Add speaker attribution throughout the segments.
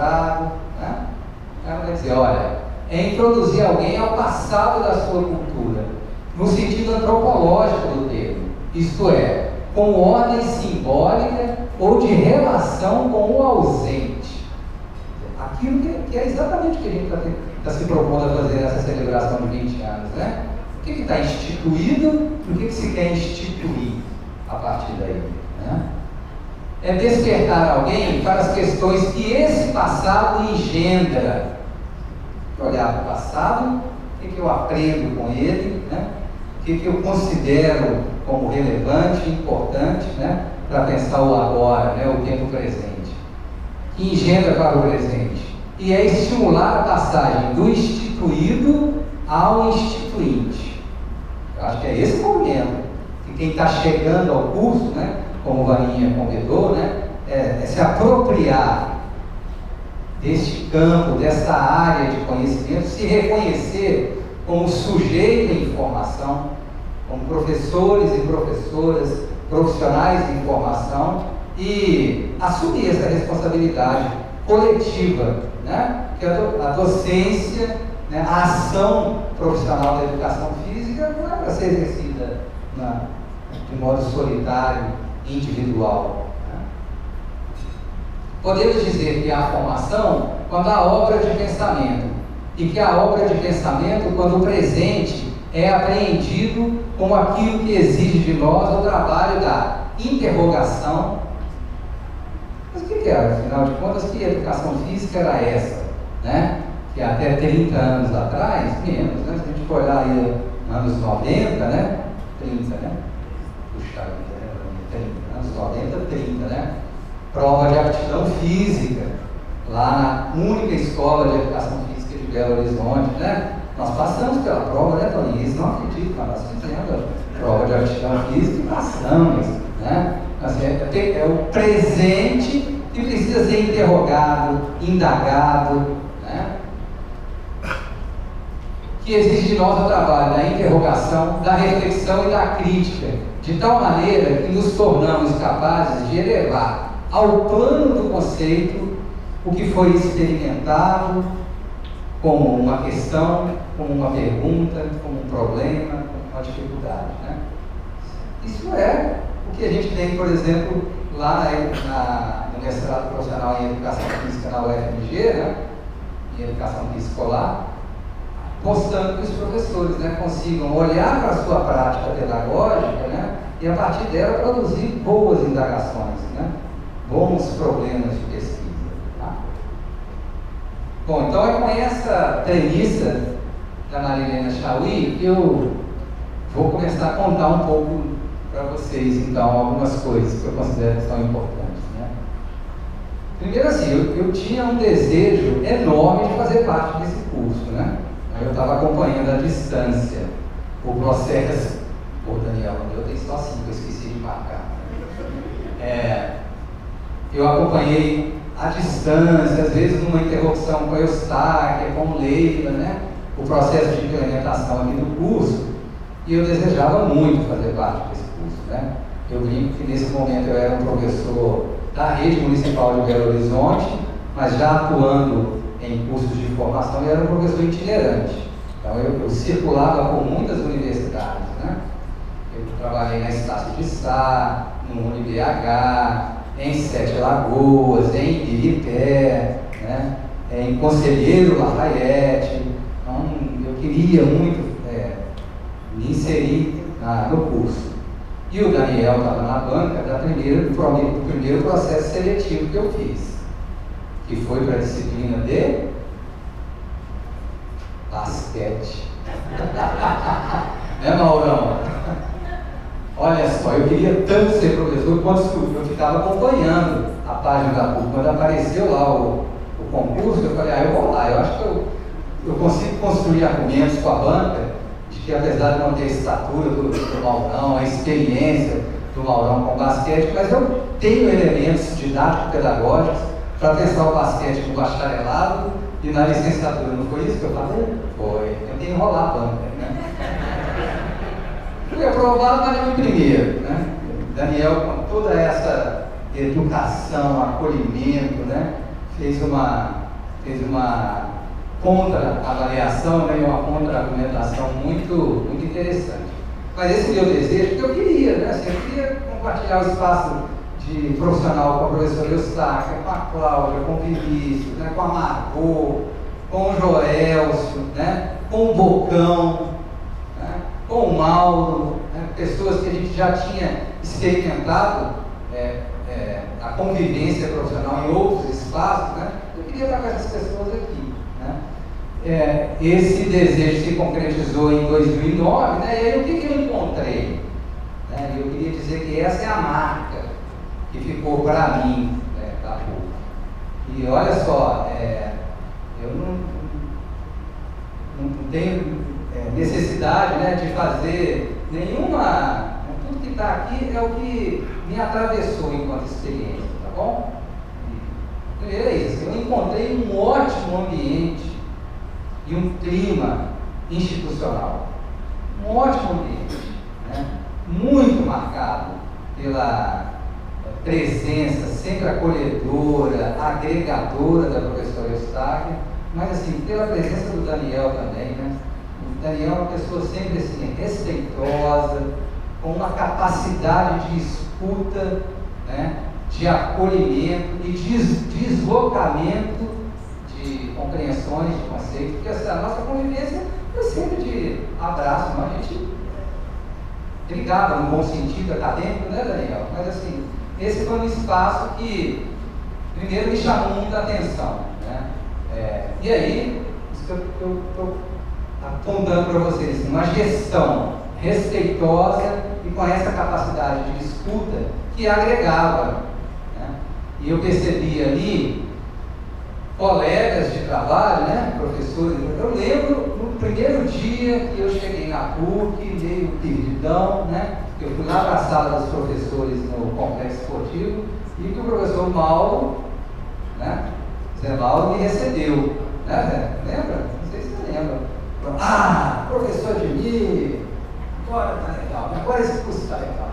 Speaker 1: mestrado, né? Ela vai dizer, olha, é introduzir alguém ao passado da sua cultura, no sentido antropológico do termo, isto é, com ordem simbólica ou de relação com o ausente. Aquilo que é exatamente o que a gente está se propondo a fazer nessa celebração de 20 anos, né? O que está instituído e o que se quer instituir a partir daí, né? É despertar alguém para as questões que esse passado engendra. Olhar para o passado, o que eu aprendo com ele, né? O que eu considero como relevante, importante, né? Para pensar o agora, né? O tempo presente, que engendra para o presente. E é estimular a passagem do instituído ao instituinte. Eu acho que é esse o momento que quem está chegando ao curso, né? Como o Vaninha convidou, né? É se apropriar deste campo, dessa área de conhecimento, se reconhecer como sujeito em informação, como professores e professoras, profissionais de informação, e assumir essa responsabilidade coletiva, né? Que a docência, né? A ação profissional da educação física não é para ser exercida de modo solitário, individual. Podemos dizer que há formação quando há obra de pensamento, e que a obra de pensamento quando o presente é apreendido como aquilo que exige de nós o trabalho da interrogação. Mas o que era? Afinal de contas, que educação física era essa? Né? Que até 30 anos atrás, menos, né? Se a gente for olhar aí anos 90, né? 30, né? Puxa vida, né? 30, anos 90, 30, né? Prova de aptidão física, lá na única escola de educação física de Belo Horizonte, né? Nós passamos pela prova, né, Toninho? Isso não acredito, mas nós fizemos prova de aptidão física e passamos, né? Assim, é o presente que precisa ser interrogado, indagado, né? Que exige de nós o trabalho da interrogação, da reflexão e da crítica, de tal maneira que nos tornamos capazes de elevar ao plano do conceito o que foi experimentado como uma questão, como uma pergunta, como um problema, como uma dificuldade, né? Isso é o que a gente tem, por exemplo, lá no mestrado profissional em Educação Física na UFMG, né? Em Educação Física Escolar, postando que os professores, né, consigam olhar para a sua prática pedagógica, né, e a partir dela produzir boas indagações, né? Bons problemas de pesquisa. Tá? Bom, então é com essa premissa da Marilena Chauí que eu vou começar a contar um pouco para vocês, então, algumas coisas que eu considero que são importantes. Né? Primeiro assim, eu tinha um desejo enorme de fazer parte desse curso, né? Eu estava acompanhando à distância o processo. Pô, Daniel, eu tenho só 5, eu esqueci de marcar. Eu acompanhei à distância, às vezes numa interrupção com a Eustáquia, com o Leila, né? O processo de implementação aqui do curso, e eu desejava muito fazer parte desse curso, né? Eu brinco que nesse momento eu era um professor da rede municipal de Belo Horizonte, mas já atuando em cursos de formação, eu era um professor itinerante. Então eu circulava por muitas universidades, né? Eu trabalhei na Estácio de Sá, no UniBH, em Sete Lagoas, em Ibirité, né? Em Conselheiro Lafayette. Então eu queria muito me inserir no curso. E o Daniel estava na banca do primeiro processo seletivo que eu fiz, que foi para a disciplina de basquete. Né, Maurão? Olha só, eu queria tanto ser professor quanto eu ficava acompanhando a página da PUC. Quando apareceu lá o concurso, eu falei, eu vou lá, eu acho que eu consigo construir argumentos com a banca, de que apesar de não ter a estatura do Maurão, a experiência do Maurão com basquete, mas eu tenho elementos didático-pedagógicos para testar o basquete no bacharelado e na licenciatura. Não foi isso que eu falei? Foi. Eu tenho que enrolar a banca, né? Fui aprovado, mas não primeiro, né? Daniel, com toda essa educação, acolhimento, né? fez uma contra-avaliação, né, uma contra-argumentação muito interessante. Mas esse meu desejo, que eu queria, né, assim, eu queria compartilhar o espaço de profissional com a professora Eustáquia, com a Cláudia, com o Vinícius, né, com a Margot, com o Joelcio, né, com o Bocão, né, com o Mauro, né, pessoas que a gente já tinha experimentado a convivência profissional em outros espaços, né, eu queria estar com essas pessoas aqui. Né. Esse desejo se concretizou em 2009, né, e aí o que eu encontrei? Né, eu queria dizer que essa é a marca que ficou para mim, né, da PUC. E olha só, eu não tenho necessidade, né, de fazer nenhuma. Tudo que está aqui é o que me atravessou enquanto experiência, tá bom? Primeiro é isso, eu encontrei um ótimo ambiente e um clima institucional. Um ótimo ambiente, né, muito marcado pela presença sempre acolhedora, agregadora da professora Eustáquia, mas assim, pela presença do Daniel também, né? O Daniel é uma pessoa sempre assim, respeitosa, com uma capacidade de escuta, né? De acolhimento e de deslocamento de compreensões, de conceitos, porque assim, a nossa convivência é sempre de abraço, mas a gente brigava no bom sentido acadêmico, né, Daniel? Mas assim, esse foi um espaço que primeiro me chamou muita atenção, né? E aí, isso que eu estou apontando para vocês, uma gestão respeitosa e com essa capacidade de escuta que agregava, né? E eu percebi ali colegas de trabalho, né, professores. Eu lembro no primeiro dia que eu cheguei na PUC, meio perdidão, né? Eu fui lá para a sala dos professores no complexo esportivo e que o professor Mauro, né, Zé Mauro, me recebeu, né, Zé? Lembra? Não sei se você lembra. Ah, professor Edmir, agora tá legal, agora esse curso está legal.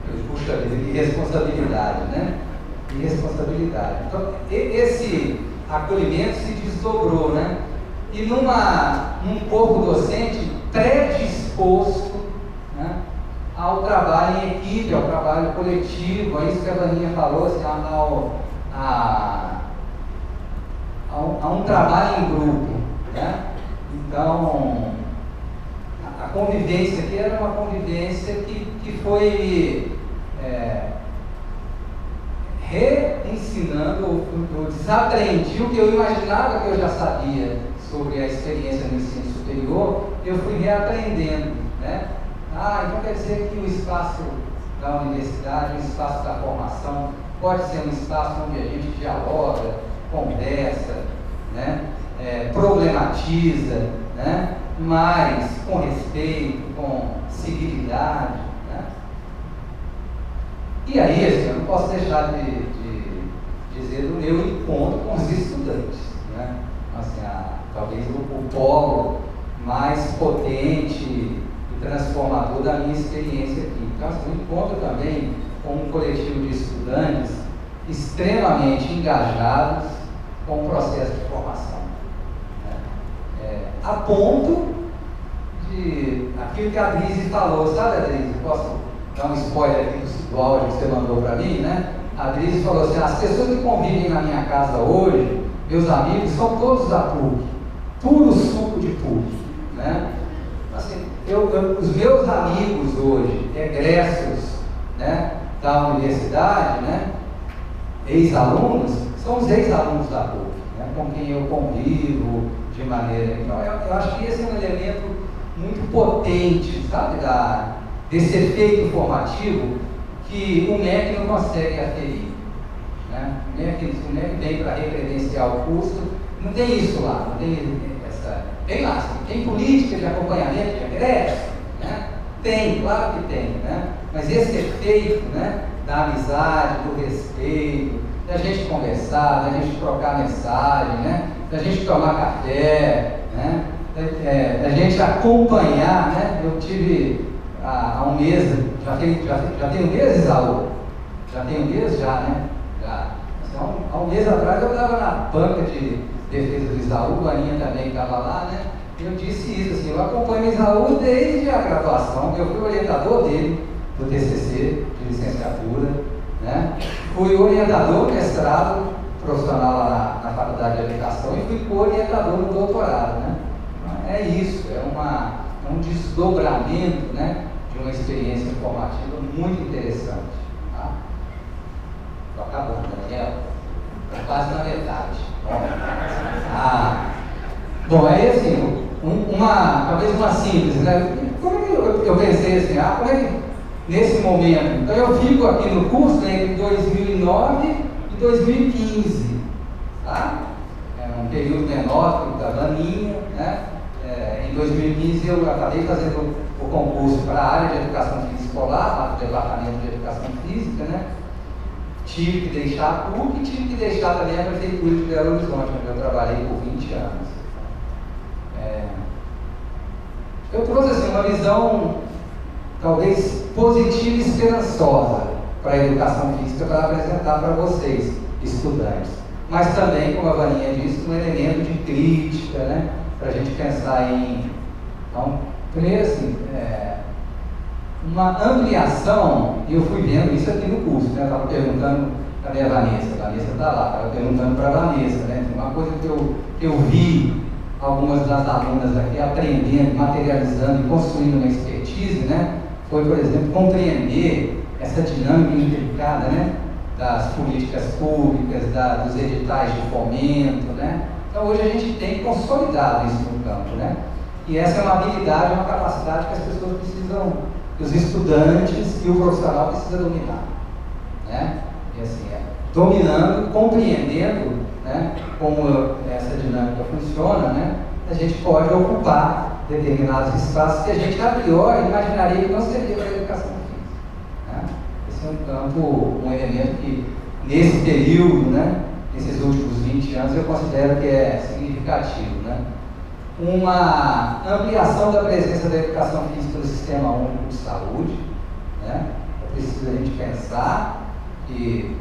Speaker 1: Eu, puxa vida, que responsabilidade, né? Que responsabilidade. Então, esse acolhimento se desdobrou, né? E num corpo docente predisposto, né, ao trabalho em equipe, ao trabalho coletivo, a isso que a Vaninha falou, assim, a um trabalho em grupo, né? Então, a convivência aqui era uma convivência que foi reensinando, eu desaprendi o que eu imaginava que eu já sabia sobre a experiência no ensino superior, eu fui reaprendendo, né? Então quer dizer que o espaço da universidade, o espaço da formação, pode ser um espaço onde a gente dialoga, conversa, né? Problematiza, né? Mas com respeito, com civilidade, né? E aí, assim, eu não posso deixar de dizer do meu encontro com os estudantes, né? Assim, talvez o polo mais potente e transformador da minha experiência aqui. Então, assim, eu encontro também com um coletivo de estudantes extremamente engajados com o processo de formação, né? A ponto de aquilo que a Adrize falou, sabe, Adrize? Posso dar um spoiler aqui do áudio que você mandou para mim, né? A Adrize falou assim: as pessoas que convivem na minha casa hoje, meus amigos, são todos da PUC, puro suco de PUC, né? Assim, os meus amigos hoje, egressos, né, da universidade, né, ex-alunos, são os ex-alunos da PUC, né, com quem eu convivo de maneira. Então, eu acho que esse é um elemento muito potente, sabe, desse efeito formativo que o MEC não consegue aferir, né? O MEC vem para recredenciar o curso, não tem isso lá, não tem essa. Tem lá, tem política de acompanhamento de egresso, né? Tem, claro que tem, né? Mas esse efeito, né, da amizade, do respeito, da gente conversar, da gente trocar mensagem, né, da gente tomar café, né, da gente acompanhar, né? Eu tive há um mês, já tenho meses, Alô? Já tenho meses já, né? Já. Então, há um mês atrás eu estava na banca de defesa do Isaú, a Aninha também estava lá, né? Eu disse isso, assim, eu acompanho o Isaú desde a graduação, eu fui orientador dele do TCC, de licenciatura, né? Fui orientador mestrado profissional lá na Faculdade de Educação e fui co-orientador no doutorado, né? É isso, é um desdobramento, né, de uma experiência formativa muito interessante. Tá? Estou acabando, Daniel. Estou quase na metade. Bom, aí assim, talvez uma síntese, né? Como é que eu pensei assim, como é que nesse momento, então eu fico aqui no curso, né, entre 2009 e 2015, tá? É um período menor que o da Vaninha, né? Em 2015 eu acabei fazendo o concurso para a área de educação física escolar, lá do departamento de educação física, né? Tive que deixar a PUC e tive que deixar também a prefeitura de Belo Horizonte, onde eu trabalhei por 20 anos. Eu trouxe assim, uma visão talvez positiva e esperançosa para a educação física para apresentar para vocês, estudantes. Mas também, como a Vaninha disse, um elemento de crítica, né? Para a gente pensar em... Então, primeiro assim, uma ampliação, e eu fui vendo isso aqui no curso, né? Eu estava perguntando, cadê a Vanessa está lá, estava perguntando para a Vanessa, né? Uma coisa que eu vi algumas das alunas aqui aprendendo, materializando e construindo uma expertise, né? Foi, por exemplo, compreender essa dinâmica intrincada, né? Das políticas públicas, dos editais de fomento, né? Então hoje a gente tem consolidado isso no campo, né? E essa é uma habilidade, uma capacidade que as pessoas precisam, que os estudantes e o profissional precisam dominar, né? E assim, dominando, compreendendo, né, como essa dinâmica funciona, né? A gente pode ocupar determinados espaços que a gente a priori imaginaria que não seria para a educação física, né? Esse é um campo, um elemento que nesse período, né, nesses últimos 20 anos eu considero que é significativo, né? Uma ampliação da presença da educação física no Sistema Único de Saúde, né? É preciso a gente pensar que